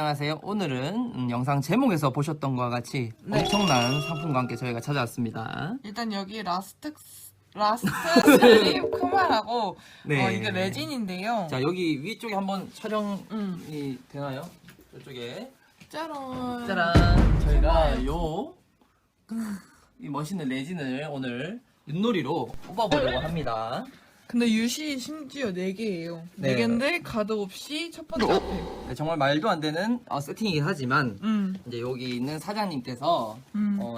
안녕하세요. 오늘은 영상 제목에서 보셨던 것과 같이 엄청난 상품과 함께 저희가 찾아왔습니다. 일단 여기 라스트 슬립 크마라고 네. 이게 레진인데요. 자, 여기 위쪽에 한번 촬영이 되나요? 이쪽에 짜란. 짜란! 저희가 이 멋있는 레진을 오늘 윷놀이로 뽑아보려고 합니다. 근데 윷이 심지어 4개예요. 네. 4개인데 가드 없이 첫 번째 앞에. 네, 정말 말도 안 되는 세팅이긴 하지만 이제 여기 있는 사장님께서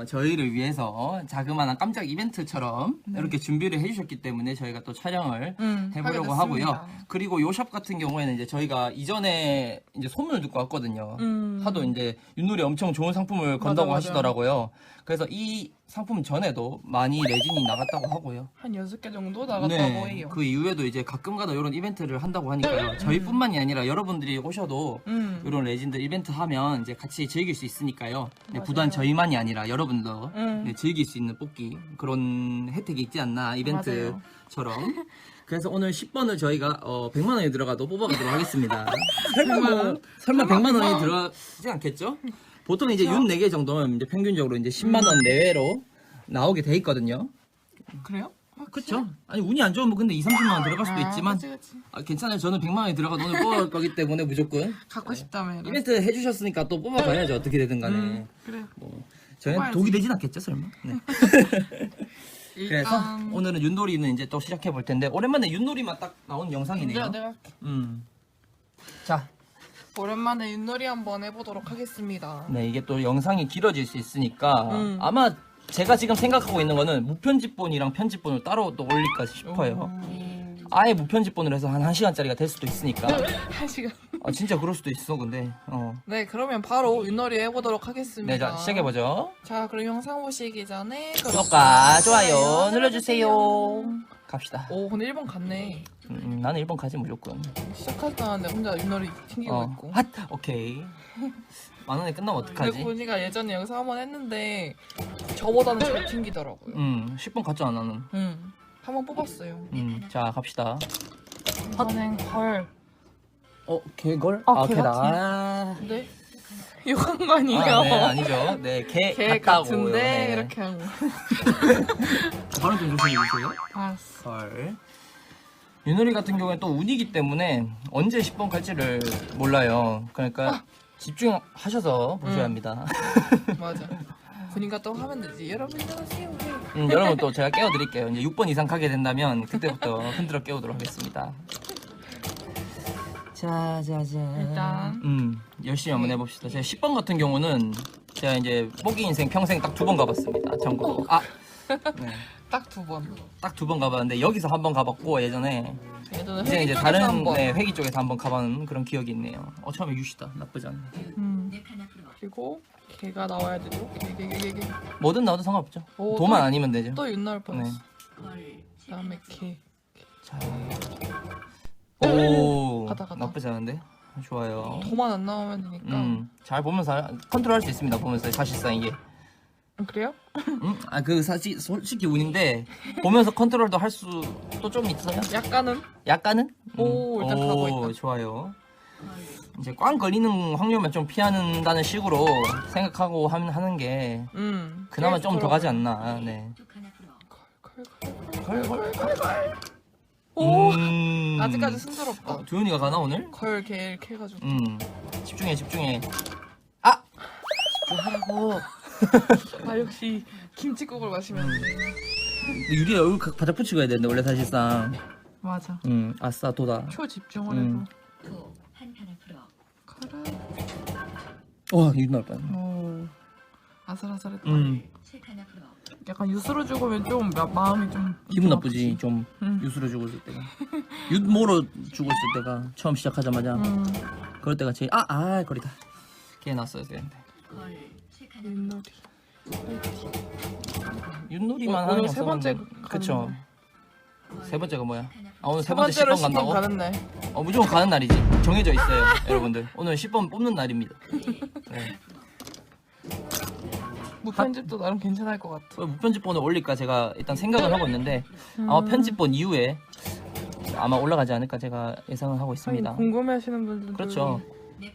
저희를 위해서 자그마한 깜짝 이벤트처럼 이렇게 준비를 해주셨기 때문에 저희가 또 촬영을 해보려고 하게 하고요. 됐습니다. 그리고 요 샵 같은 경우에는 이제 저희가 이전에 이제 소문을 듣고 왔거든요. 하도 이제 윷놀이 엄청 좋은 상품을 건다고 맞아. 하시더라고요. 그래서 이 상품 전에도 많이 레진이 나갔다고 하고요. 한 6개 정도 나갔다고 해요. 그 이후에도 이제 가끔가다 이런 이벤트를 한다고 하니까요. 저희뿐만이 아니라 여러분들이 오셔도 이런 레진들 이벤트 하면 이제 같이 즐길 수 있으니까요. 네, 부단 저희만이 아니라 여러분도 네, 즐길 수 있는 뽑기 그런 혜택이 있지 않나 이벤트처럼. 그래서 오늘 10번을 저희가 100만 원이 들어가도 뽑아가도록 하겠습니다. 설마 100만 원이 들어가지 않겠죠? 보통 이제 윷 4개 정도는 이제 평균적으로 이제 10만 원 내외로 나오게 돼 있거든요. 그래요? 그렇죠. 아니 운이 안 좋으면 근데 2, 30만 원 들어갈 수도 있지만 그치. 괜찮아요. 저는 100만 원이 들어가도 오늘 뽑을 거기 때문에 무조건 갖고 싶다면. 이벤트 해주셨으니까 또 뽑아봐야죠. 어떻게 되든 간에. 그래. 저희는 뽑아야지. 독이 되진 않겠죠, 설마. 네. 그래서 일단 오늘은 윷놀이는 이제 또 시작해 볼 텐데 오랜만에 윷놀이만 딱 나온 영상이네요. 내가 자, 오랜만에 윷놀이 한번 해보도록 하겠습니다. 네 이게 또 영상이 길어질 수 있으니까 아마 제가 지금 생각하고 있는 거는 무편집본이랑 편집본을 따로 또 올릴까 싶어요. 아예 무편집본으로 해서 한 1시간짜리가 될 수도 있으니까. 1시간. 아 진짜 그럴 수도 있어 근데. 네, 그러면 바로 윷놀이 해보도록 하겠습니다. 네, 자 시작해보죠. 자, 그럼 영상 보시기 전에 구독과 좋아요 눌러주세요. 갑시다. 오, 근데 1번 갔네. 나는 1번 가지 무조건. 시작하자는데 혼자 윷놀이 튕기고 있고. 핫! 오케이. 만 원에 끝나면 근데 어떡하지? 고니가 예전에 영상 한번 했는데 저보다는 잘 튕기더라고요. 10번 갔잖아 나는. 한번 뽑았어요. 자 갑시다. 이번엔 걸. 개걸? 개 개다. 네? 욕한 거 아니에요? 네, 아니죠. 네, 개 개 같다고. 같은데 네. 이렇게 하고. 발음 좀 조심해 주세요. 알았어. 걸. 윷놀이 같은 경우에 또 운이기 때문에 언제 10번 갈지를 몰라요. 그러니까 집중하셔서 보셔야 합니다. 맞아. 고니가 또 하면 되지. 여러분 안녕하세요. 여러분 또 제가 깨워드릴게요. 이제 6번 이상 가게 된다면 그때부터 흔들어 깨우도록 하겠습니다. 자. 일단 열심히 한번 해봅시다. 제가 10번 같은 경우는 제가 이제 뽑기 인생 평생 딱 2번 가봤습니다. 참고로. 네. 딱 2번. 딱 2번 가봤는데 여기서 한 번 가봤고 예전에 예전에 이제 회기 쪽에서 다른 한 번. 회기 쪽에서 한 번 가본 그런 기억이 있네요. 처음에 유시다. 나쁘지 않네. 그리고 개가 나와야 되고 개. 뭐든 나와도 상관없죠. 오, 도만 또- 아니면 되죠. 또 윷 나올 네. 뻔했어. 그다음에 개. 자. 오, 가다. 나쁘지 않은데? 좋아요. 도만 안 나오면 되니까. 잘 보면서 컨트롤할 수 있습니다. 보면서 사실상 이게. 그래요? 솔직히 운인데 보면서 컨트롤도 할 수도 좀 있어요. 약간은? 약간은? 오, 일단 가고 있다. 좋아요. 이제 꽝 걸리는 확률만 좀 피한다는 식으로 생각하고 하는 게 그나마 좀 더 가지 않나. 네. 오! 아직까지 순조롭다. 두현이가 가나 오늘? 걸, 개 이렇게 해가지고. 집중해. 집중하라고. 아, 역시 김치국을 마시면 돼. 유리에 얼굴 바짝 붙이고 해야 되는데 원래 사실상. 맞아. 아싸 도다. 초집중을 해도. 와 이거 나올 뻔. 오. 아슬아슬했다. 약간 유스로 죽으면 좀 마음이 좀 기분 나쁘지 좀 응. 유수로 죽었을 때가 윷모로 죽었을 때가 처음 시작하자마자 그럴 때가 제일 거리다 걔 났어야 되는데 윷놀이. 윷놀이만 오늘 하는 세 번째 그쵸 세 번째가 뭐야? 오늘 세 세 번째 번째로 10번 10번 간다고? 가는 날. 무조건 가는 날이지 정해져 있어요 여러분들 오늘 10번 뽑는 날입니다. 네. 무편집도 나름 괜찮을 것 같아. 무편집본을 올릴까 제가 일단 생각을 하고 있는데 아마 편집본 이후에 아마 올라가지 않을까 제가 예상을 하고 있습니다. 궁금해하시는 분들. 그렇죠.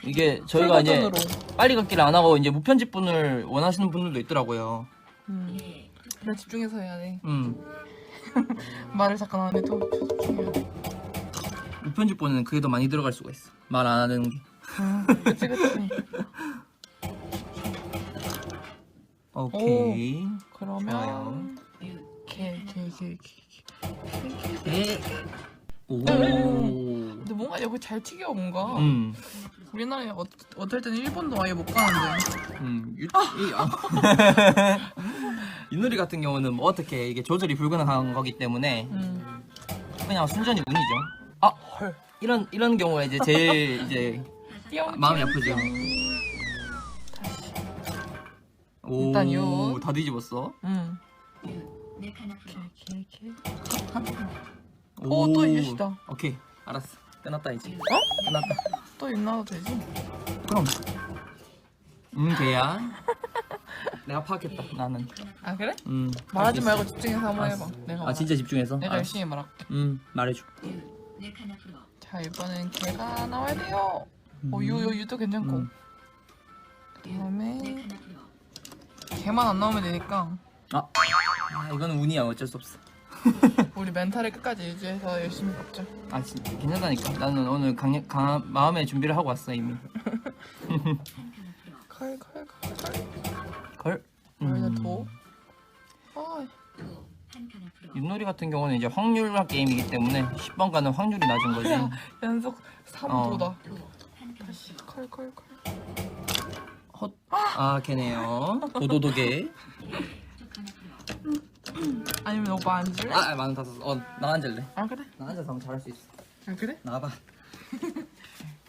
이게 저희가 이제 풀버전으로. 빨리 걷기를 안 하고 이제 무편집분을 원하시는 분들도 있더라고요. 나 집중해서 해야 돼. 말을 잠깐 안 해도 집중해야 돼. 무편집분은 그게 더 많이 들어갈 수가 있어. 말 안 하는 게. 그치 그치. 오케이. 그러면 개. 오. 근데 뭔가 여기 잘 튀겨 뭔가. 우리나라에 어떨 때는 일본도 아예 못 가는데. 윷놀이 같은 경우는 뭐 어떻게 이게 조절이 불가능한 거기 때문에 그냥 순전히 운이죠. 아, 헐. 이런 경우가 이제 제일 이제 마음이 아프죠. 오, 일단 윷. 다 뒤집었어. 오, 또 이웃이다. 오케이, 알았어. 끝났다 이제. 끝났다. 또 입나도 되지? 그럼. 걔야. 내가 파악했다. 나는. 아 그래? 할수 말하지 있어. 말고 집중해서 한번 알았어. 해봐. 내가 아 진짜 집중해서. 내가 알았어. 열심히 말할게. 말해줘. 자 이번엔 개가 나와야 돼요. 유도 괜찮고. 그다음에 개만 안 나오면 되니까 아, 이거는 운이야. 어쩔 수 없어. 우리 멘탈을 끝까지 유지해서 열심히 걷자. 아 진짜 괜찮다니까. 나는 오늘 강한 마음의 준비를 하고 왔어 이미. 걸. 걸. 여기다 도. 아, 윷놀이 같은 경우는 이제 확률화 게임이기 때문에 10번 가는 확률이 낮은 거지. 연속 3도다. 다시 걸. 헛. 아 걔네요. 도도도개. 아니면 오빠 앉을래? 아 많은 다 썼어. 나 앉을래. 아 그래? 나 앉아서 하면 잘할 수 있어. 아 그래? 나와봐.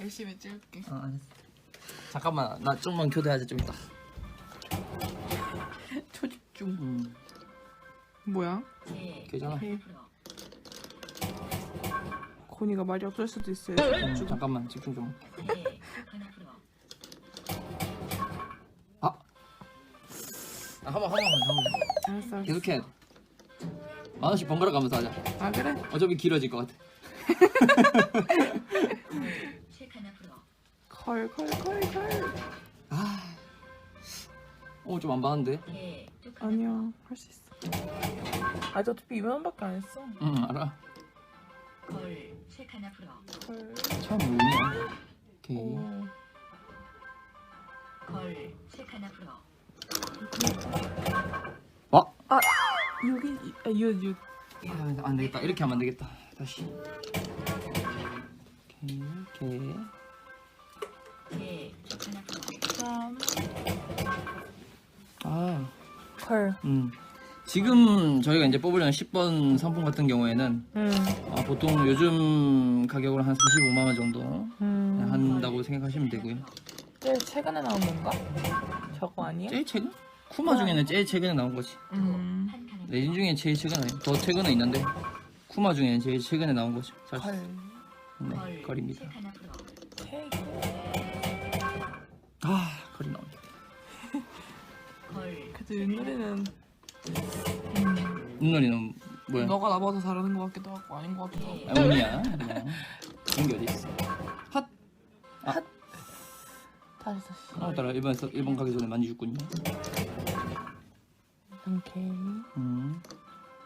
열심히 찍을게. 알았어. 잠깐만 나 좀만 교대하자 좀 이따. 초집중. 뭐야? 괜찮아. 고니가 말이 없을 수도 있어요. 잠깐만 집중 좀. 한번 알았어. 계속해. 10,000원씩 번갈아 가면서 하자. 아 그래? 어차피 길어질 것 같아. 걸. 좀 안 받는데? 아니야 할 수 있어. 아 어차피 2만원밖에 안 했어. 응 알아. 걸. 참 운이야. 오케이. 오. 와. 여기 유. 안 되겠다. 이렇게 하면 안 되겠다. 다시. 오케이. 걸. 지금 저희가 이제 뽑으려는 10번 상품 같은 경우에는 보통 요즘 가격으로 한 45만 원 정도 한다고 생각하시면 되고요. 제일 최근에 나온 건가? 저거 아니야? 제일 최근? 쿠마 중에는 제일 최근에 나온 거지. 레진 중에 제일 최근에 더 최근에 있는데 쿠마 중에는 제일 최근에 나온 거죠. 사실. 걸. 네, 거리입니다. 세 거리 나오네. 그래도 윷놀이는 윷놀이는 뭐야? 너가 나봐서 잘하는 것 같기도 하고 아닌 것 같기도 하고. 운이야. 그냥. 그런 게 어디 있어? 다시. 따라 일본 가기 전에 많이 죽군요. 오케이. 음.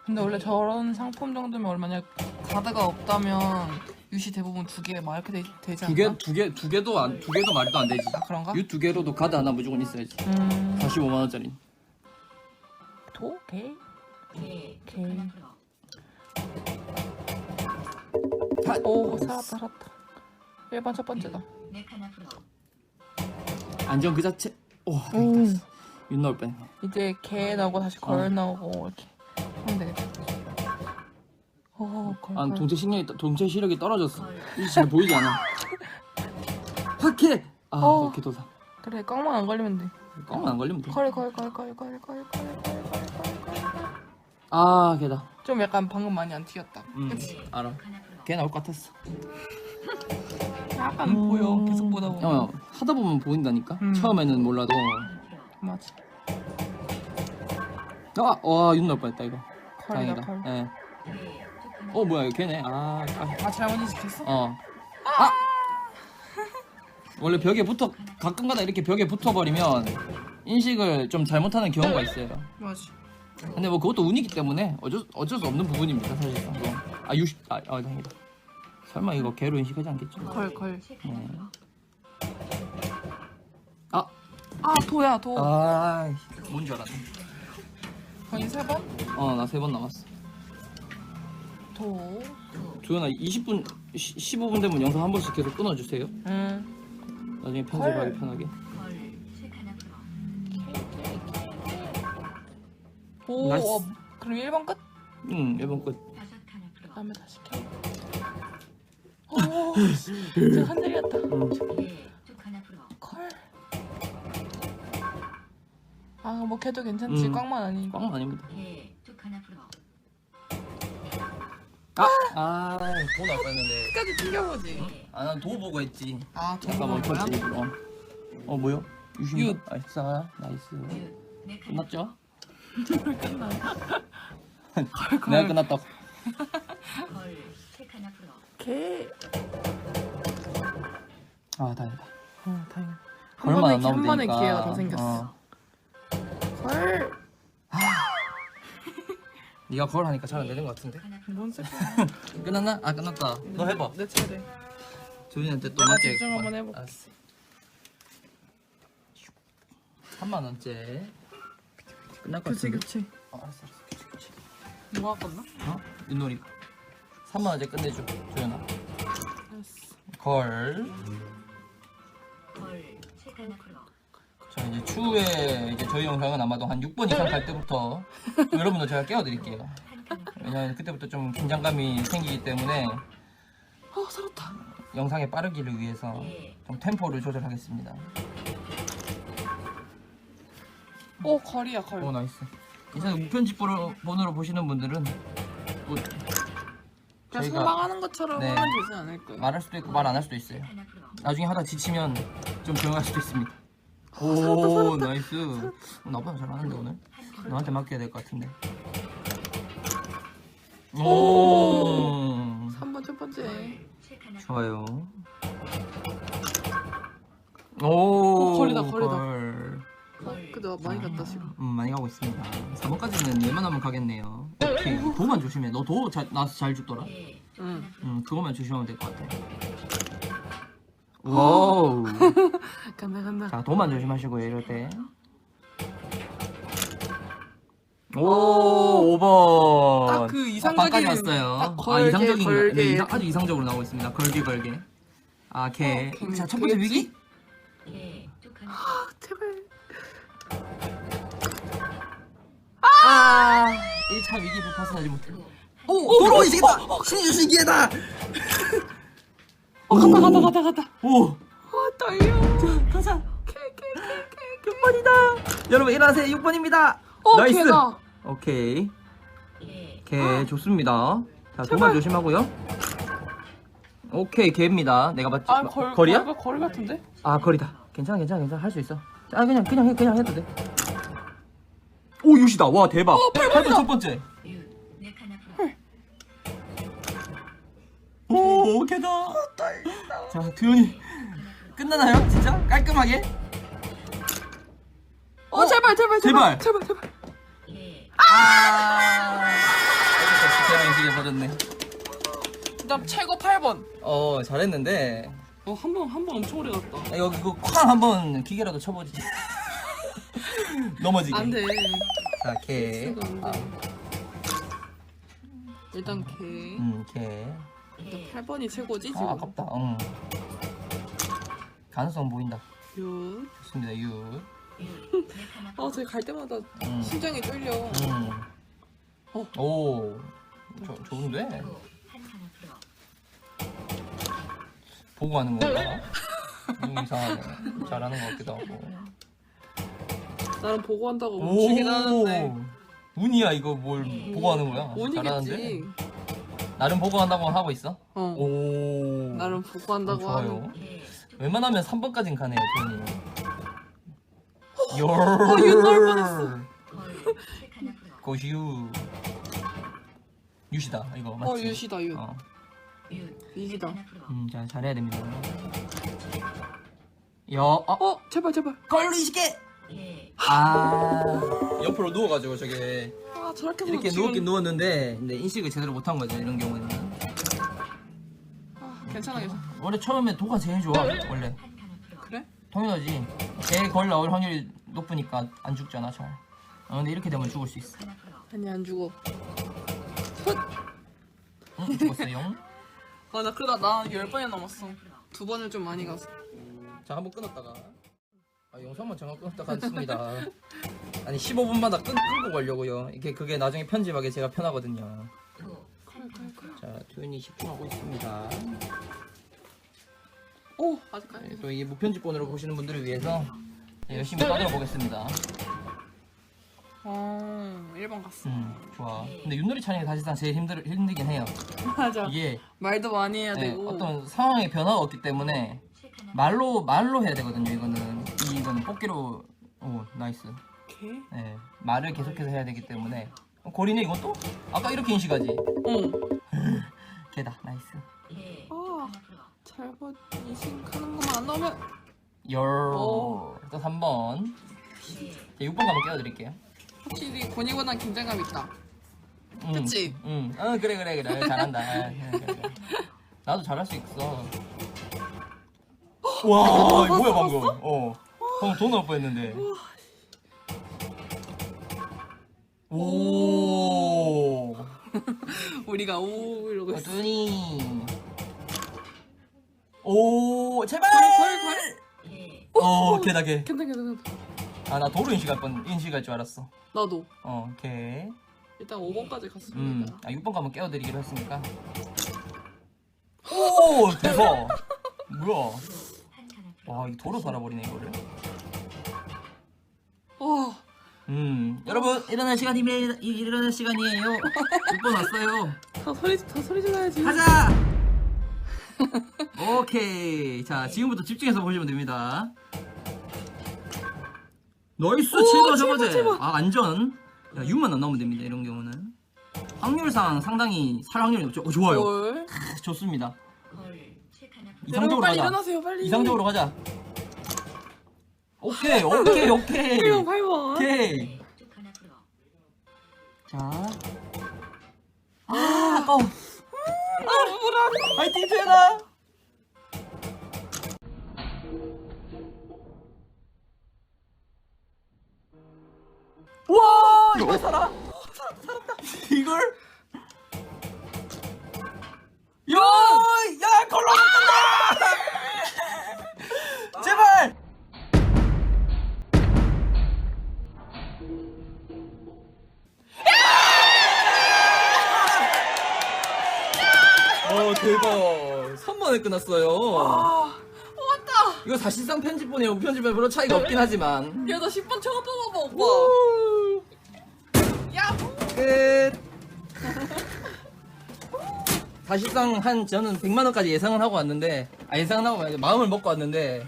근데 원래 저런 상품 정도면 만약 가드가 없다면 유시 대부분 2개 막 이렇게 되지 않나? 두 개도 말도 안 되지. 아 그런가? 유 2개로도 가드 하나 무조건 있어야지. 45만 원짜리. 도? 개? 오 살았다. 1번 첫 번째다. 안전 그 자체. 윤 나올 뻔. 이제 개 나오고 다시 걸 나오고 이렇게 하면 되겠다. 걸. 동체 시력이 떨어졌어. 이제 잘 보이지 않아. 확해. 오케이 도사. 그래 꽝만 안 걸리면 돼. 꽝만 안 걸리면 돼. 걸. 걔다. 좀 약간 방금 많이 안 튀겼다. 그치? 알아. 걔 나올 것 같았어. 약간 보여. 계속 보다 보면. 하다 보면 보인다니까. 처음에는 몰라도. 맞아. 윤 나올 뻔했다 이거. 컬이다, 다행이다. 컬. 예. 뭐야 이거 걔네. 잘못 인식했어? 원래 벽에 붙어 가끔가다 이렇게 벽에 붙어버리면 인식을 좀 잘못하는 경우가 있어요. 맞아. 근데 뭐 그것도 운이기 때문에 어쩔 수 없는 부분입니다 사실상. 다행이다. 설마 이거 개로 인식하지 않겠죠? 걸. 네. 아 도야 도. 뭔 줄 알았네. 거의 3번? 나 3번 남았어. 도. 조연아 20분 15분 되면 영상 한 번씩 계속 끊어주세요. 나중에 편집하기 편하게. 오. 나이스. 그럼 1번 끝? 응 1번 끝. 다음에 다시 켜. 오. 진짜 흔들렸다. 컬. 뭐 걔도 괜찮지. 꽝만 아니고. 꽝 아닙니다. 도 나올 뻔했는데. 끝까지 튕겨보지. 난 도 보고 했지. 도 잠깐만 보는 거야? 켰지. 뭐요? 유신. 나이스. 끝났죠? 끝나. 내가 끝났다고. 걔. 다행이다. 다행이다. 걸만 안 한 나오면 번에 되니까. 기회가 더 생겼어. 걸. 네가 걸 하니까 잘 안 되는 것 같은데. 뭔 소리야? 끝났나? 끝났다. 너 해봐. 내 차례. 조진한테 또 내가 맞게. 집중 한번 해볼게. 알았어. 3만 원째. 끝날 것 같은데. 교체. 알았어. 교체. 뭐가 끝나? 윷놀이. 3만 원째 끝내줘. 조연아. 알았어. 걸. 자 이제 추후에 이제 저희 영상은 아마도 한 6번 이상 갈 때부터 여러분들 제가 깨워드릴게요. 왜냐면 그때부터 좀 긴장감이 생기기 때문에 살았다. 영상의 빠르기를 위해서 좀 템포를 조절하겠습니다. 걸이야 걸. 나이스. 이제 무편집 번호로 보시는 분들은 뭐 그냥 선방하는 것처럼 네. 하면 되지 않을까요? 말할 수도 있고 말 안 할 수도 있어요. 나중에 하다 지치면 좀 조용할 수도 있습니다. 오 나이스. 나보다 잘하는데 오늘? 너한테 맡겨야 될 것 같은데. 오 3번 첫 번째. 좋아요. 오 거리다. 걸. 근데 많이 갔다 지금. 많이 가고 있습니다. 4번까지는 웬만하면 가겠네요. 오케이. 도만 조심해. 너 도 나와서 잘 죽더라. 그거만 조심하면 될 것 같아. 와우. 간다. 자, 도만 조심하시고요, 이럴 때. 오, 5번. 딱 그 이상적인. 반까지 왔어요. 딱 걸개, 이상적인, 걸개. 네, 아주 이상적으로 나오고 있습니다. 걸개. 개. 자, 첫 번째 개겠지? 위기. 제발. 1차 위기 벗어나지 못해. 돌아오기 시겠다! 신이 주신 기회다! 갔다. 오! 떨려. 자, 가자! K. 6번이다! 여러분, 일어나세요. 6번입니다! 나이스! 걔다. 오케이. 개, 좋습니다. 자, 도만 조심하고요. 오케이, 개입니다. 내가 맞지? 거리야? 거리 같은데? 거리다. 괜찮아. 할 수 있어. 그냥 해도 돼. 오, 유시다. 와, 대박. 8번 첫 번째. 오, 개다. 자, 두현이. 끝나나요? 진짜? 깔끔하게? 제발. 제발. 개로 인식해 버렸네. 그다음 최고 8번. 잘했는데. 한 번 엄청 오래 갔다. 여기 그 쾅 한번 기계라도 쳐보지. 넘어지게. 안 돼. 자, 개. 일단 개. 개. 일단 8번이 최고지 지금. 아깝다. 가능성 보인다. 6. 좋습니다. 6. 저기 갈 때마다 심장이 떨려. 오. 좋은데? 보고 하는 건가? 이상하네. 잘하는 것 같기도 하고. 나는 보고 한다고 멈추긴 하는데. 운이야 이거 뭘 보고 하는 거야? 잘하는데? 운이겠지. 나름 보고 한다고 하고 있어? 오. 나름 보고 한다고 좋아요. 하는. 웬만하면 3번까진 가네요, 돈이. 윤 나올 뻔했어. 고시유. 유시다, 이거 맞지? 유시다, 윤. 위기다. 잘해야 됩니다. 제발. 걸로 20개! 아, 옆으로 누워가지고 저게 아, 저렇게 해서 이렇게 지금- 누웠긴 누웠는데 근데 인식을 제대로 못한 거죠, 이런 경우는. 아, 괜찮아. 원래 처음에 도가 제일 좋아, 원래. 그래? 당연하지. 개 걸 나올 확률이 높으니까 안 죽잖아, 잘. 근데 이렇게 되면 죽을 수 있어. 아니, 안 죽어. 응, 죽었어요. 아, 나 그러다 나 10번이나 넘었어. 2번을 좀 많이 가서. 자, 한번 끊었다가. 영상만 잠깐 끊었다가 했습니다. 아니, 15분마다 끊고 가려고요. 이게 그게 나중에 편집하기 제가 편하거든요. 자, 투윤이 10분 하고 있습니다. 오, 아직까지. 네, 또 이게 무편집본으로 보시는 분들을 위해서 열심히 따들어 보겠습니다. 1번 갔어. 좋아. 근데 윷놀이 차는 게 사실상 제일 힘들긴 해요. 맞아. 이게 말도 많이 해야 네, 되고. 어떤 상황의 변화가 없기 때문에 말로 해야 되거든요. 이거는 뽑기로. 오, 나이스. 개? 네, 말을 계속해서 해야 되기 때문에. 고리네 이것도? 아까 이렇게 인식하지. 개다. 나이스. 아, 잘못 인식하는 것만 안 나오면. 또 3번. 6번 가면 깨워드릴게요. 확실히 권위보단 긴장감 있다. 응. 그치? 응. 그래. 잘한다. 그래. 나도 잘할 수 있어. 와, 이거 뭐야 방금? 방금 돈 나올 뻔했는데. 오. 우리가 오 이러고 있어. 눈이. 오, 제발. 걸. 개다 개. 괜찮다. 아, 나 도로 인식할 줄 알았어. 나도. 개. 일단 5번까지 갔습니다. 6번 가면 깨워드리기로 했으니까. 오, 대박. 뭐야? 와, 이 도로 살아버리네 이거를. 와, 여러분 일어날 시간이에요. 6번 왔어요. 다 소리 질러야지. 가자. 오케이. 자, 지금부터 집중해서 보시면 됩니다. 나이스. 7번 저거제. 제발. 아, 안전. 야, 6만 안 나오면 됩니다. 이런 경우는 확률상 상당히 살 확률이 높죠. 좋아요. 헐. 좋습니다. 여러분 이상적으로 빨리 가자. 일어나세요, 빨리. 이상적으로 가자. 오케이. 8번. 오케이. 자. 아까워. 파이팅 투현아. 와, 이걸 살았다. 이걸? 야, 걸로 갔다. 제발. 대박. 3번에 끝났어요. 왔다. 이거 사실상 편집본이에요. 무편집본에 별로 차이가 없긴 하지만. 야, 나 10번 처음 뽑아봐, 오빠. 야, 끝. 사실상 저는 100만 원까지 예상은 하고 왔는데, 예상은 하고 말고 마음을 먹고 왔는데,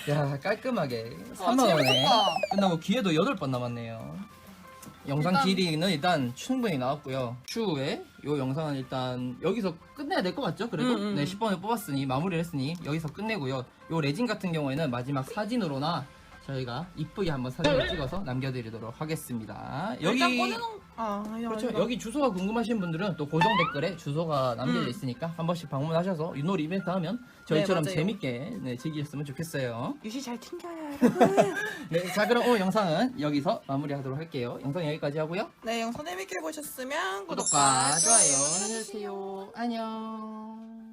야, 깔끔하게 3만 원에 재밌었다. 끝나고 기회도 8번 남았네요. 영상 길이는 일단 충분히 나왔고요. 추후에 이 영상은 일단 여기서 끝내야 될 것 같죠? 그래도 네, 10번을 뽑았으니 마무리를 했으니 여기서 끝내고요. 이 레진 같은 경우에는 마지막 사진으로나 저희가 이쁘게 한번 사진을 찍어서 남겨드리도록 하겠습니다. 일단 여기 꺼내놓은. 그렇죠. 여기 주소가 궁금하신 분들은 또 고정 댓글에 주소가 남겨져 있으니까 한 번씩 방문하셔서 윷놀이 이벤트 하면 저희처럼 맞아요. 재밌게 즐기셨으면 좋겠어요. 유시 잘 튕겨요, 여러분. 네, 자 그럼 오늘 영상은 여기서 마무리하도록 할게요. 영상 여기까지 하고요. 네, 영상 재밌게 보셨으면 구독과 좋아요 눌러주세요. 안녕.